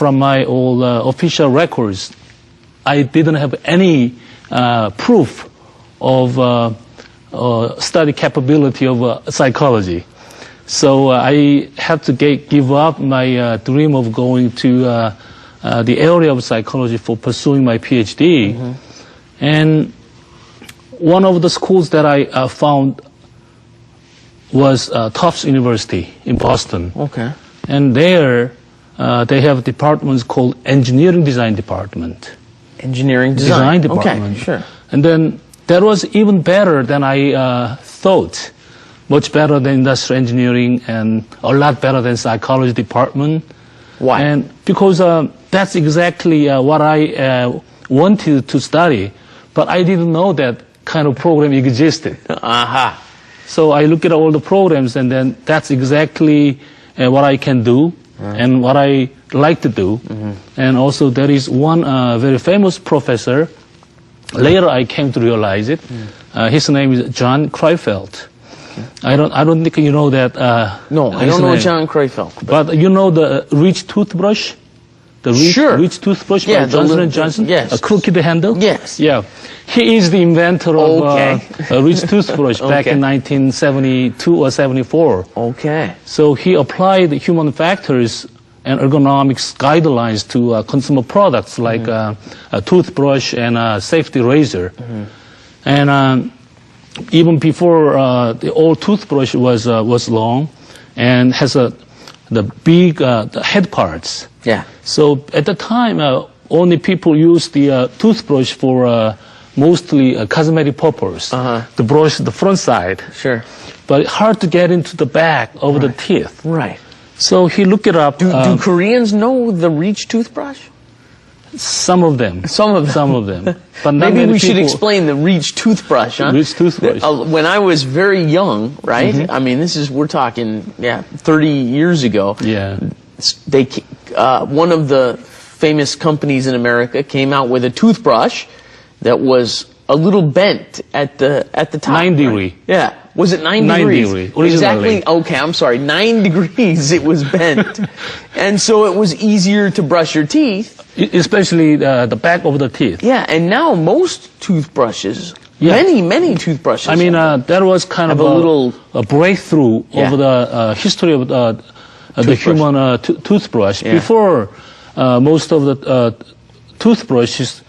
from my old official records, I didn't have any proof of study capability of psychology. So I had to give up my dream of going to the area of psychology for pursuing my PhD. Mm-hmm. And one of the schools that I found was Tufts University in Boston. Okay. And there they have departments called Engineering Design Department. Engineering Design Department. Okay, sure. And then that was even better than I thought. Much better than industrial engineering and a lot better than psychology department. Why? And because that's exactly what I wanted to study, but I didn't know that kind of program existed. Aha. So I look at all the programs, and then that's exactly what I can do and what I like to do. Mm-hmm. And also there is one very famous professor. Later I came to realize it. His name is John Kreifeld. I don't think you know that. No, I don't know John Kreifeld. But you know the Reach toothbrush? The Reach toothbrush by Johnson & Johnson? Yes. A crooked handle? Yes. Yeah. He is the inventor of Reach toothbrush back in 1972 or 74. Okay. So he applied human factors and ergonomics guidelines to consumer products like a toothbrush and a safety razor. Mm-hmm. And even before the old toothbrush was long and has the big the head parts. Yeah. So at the time, only people used the toothbrush for mostly cosmetic purpose. To brush the front side. Sure. But hard to get into the back of the teeth. Right. So he looked it up. Do Koreans know the Reach toothbrush? Some of them. Some of them. Some of them. But maybe we should explain the Reach toothbrush, huh? Reach toothbrush. When I was very young, right? Mm-hmm. I mean, we're talking, 30 years ago. Yeah. One of the famous companies in America came out with a toothbrush that was a little bent at the top. 9 degree. Right? Yeah. Was it 9 degrees? 9 degree. Originally. Exactly. Okay, I'm sorry. 9 degrees it was bent. And so it was easier to brush your teeth. Especially the back of the teeth. Yeah, and now most toothbrushes, many toothbrushes. I mean, that was kind of a breakthrough over the history of the human toothbrush. Yeah. Before most of the toothbrushes,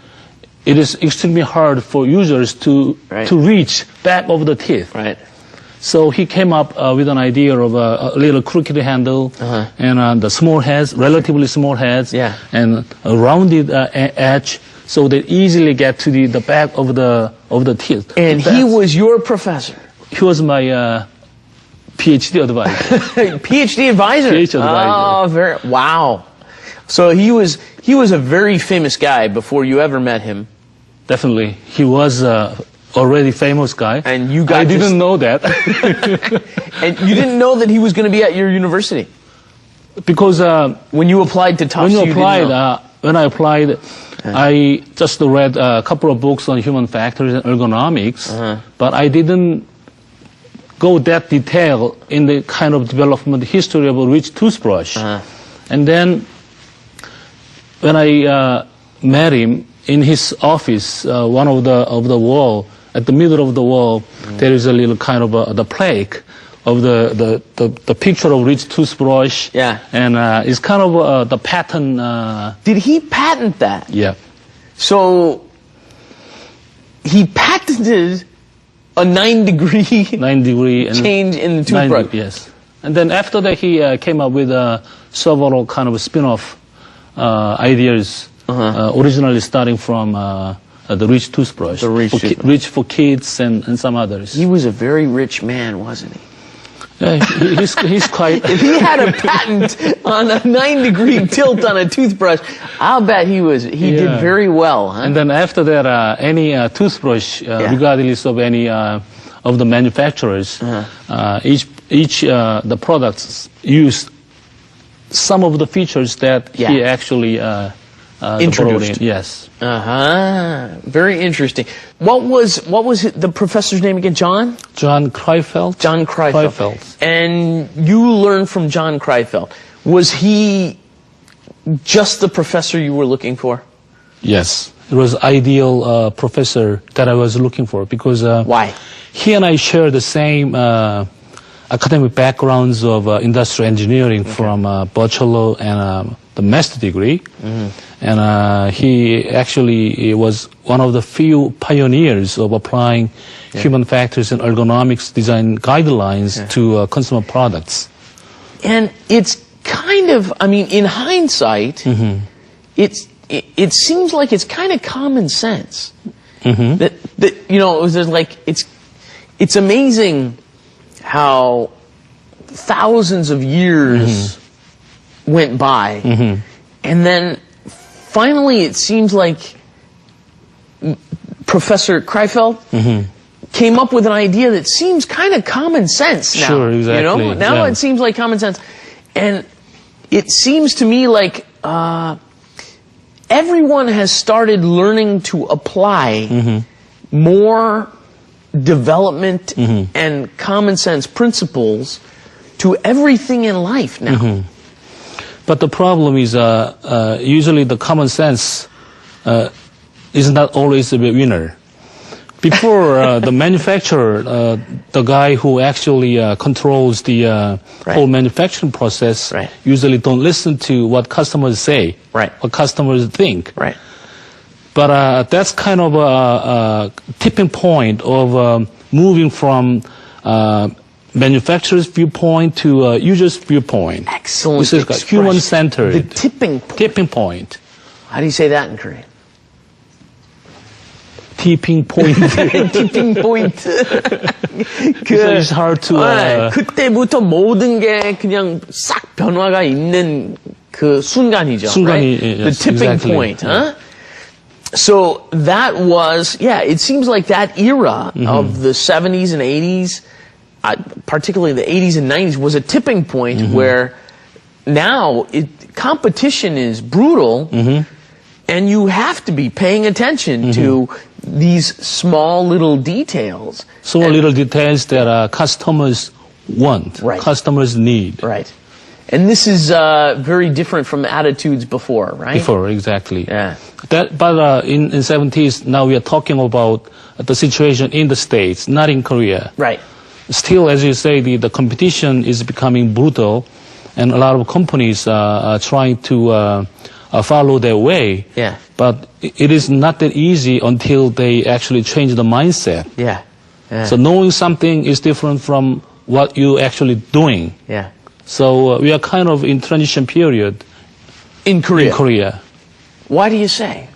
it is extremely hard for users to reach back of the teeth. Right. So he came up with an idea of a little crooked handle and the small heads, relatively small heads, and a rounded edge, so they easily get to the back of the teeth. And he was your professor. He was my PhD advisor. PhD advisor. PhD advisor. Oh, wow. So he was a very famous guy before you ever met him. Definitely, he was already famous guy. And you I didn't know that. And you didn't know that he was going to be at your university? Because when you applied to Tufts, when I applied, I just read a couple of books on human factors and ergonomics, but I didn't go that detail in the kind of development history of a Reach toothbrush. And then when I met him in his office, one of the wall, at the middle of the wall, there is a little kind of the plaque of the picture of Reach toothbrush. Yeah. And it's kind of the patent. Did he patent that? Yeah. So he patented a 9 degree change in the toothbrush. Yes. And then after that, he came up with several kind of spin-off ideas, originally starting from the Reach toothbrush, Reach for kids and some others. He was a very rich man, wasn't he? Yeah, he's quite... If he had a patent on a 9 degree tilt on a toothbrush, I'll bet he did very well. Huh? And then after that, any toothbrush, regardless of any of the manufacturers, each the products use some of the features that he actually introduced. Yes. Very interesting. What was the professor's name again? John? John Kreifeld. John Kreifeld. And you learned from John Kreifeld. Was he just the professor you were looking for? Yes. It was ideal professor that I was looking for because Why? he and I share the same academic backgrounds of industrial engineering from bachelor and the master degree. And he actually was one of the few pioneers of applying human factors and ergonomics design guidelines to consumer products. And it's kind of, I mean, in hindsight, it seems like it's kind of common sense. That you know, it was just like, it's amazing how thousands of years went by, and then finally it seems like Professor Kreifeld came up with an idea that seems kind of common sense now. Sure, exactly. You know? Now it seems like common sense. And it seems to me like everyone has started learning to apply more development and common sense principles to everything in life now. But the problem is usually the common sense is not always the winner. Before the manufacturer, the guy who actually controls the whole manufacturing process usually don't listen to what customers say, what customers think. But that's kind of a tipping point of moving from manufacturer's viewpoint to user's viewpoint. Excellent. This is human-centered. The tipping point. How do you say that in Korean? Tipping point. tipping point. It's hard to. 그때부터 모든 게 그냥 싹 변화가 있는 그 순간이죠. 순간이, right? yes, the tipping exactly. point, huh? So that was, it seems like that era of the 70s and 80s, particularly the 80s and 90s, was a tipping point where now competition is brutal, and you have to be paying attention to these small little details. Small little details that customers want, customers need. Right. And this is very different from the attitudes before, right? Before, exactly. Yeah. But in the 70s, now we are talking about the situation in the States, not in Korea. Right. Still, as you say, the competition is becoming brutal, and a lot of companies are trying to follow their way. Yeah. But it is not that easy until they actually change the mindset. Yeah. So knowing something is different from what you're actually doing. Yeah. So we are kind of in transition period in Korea. In Korea. Why do you say?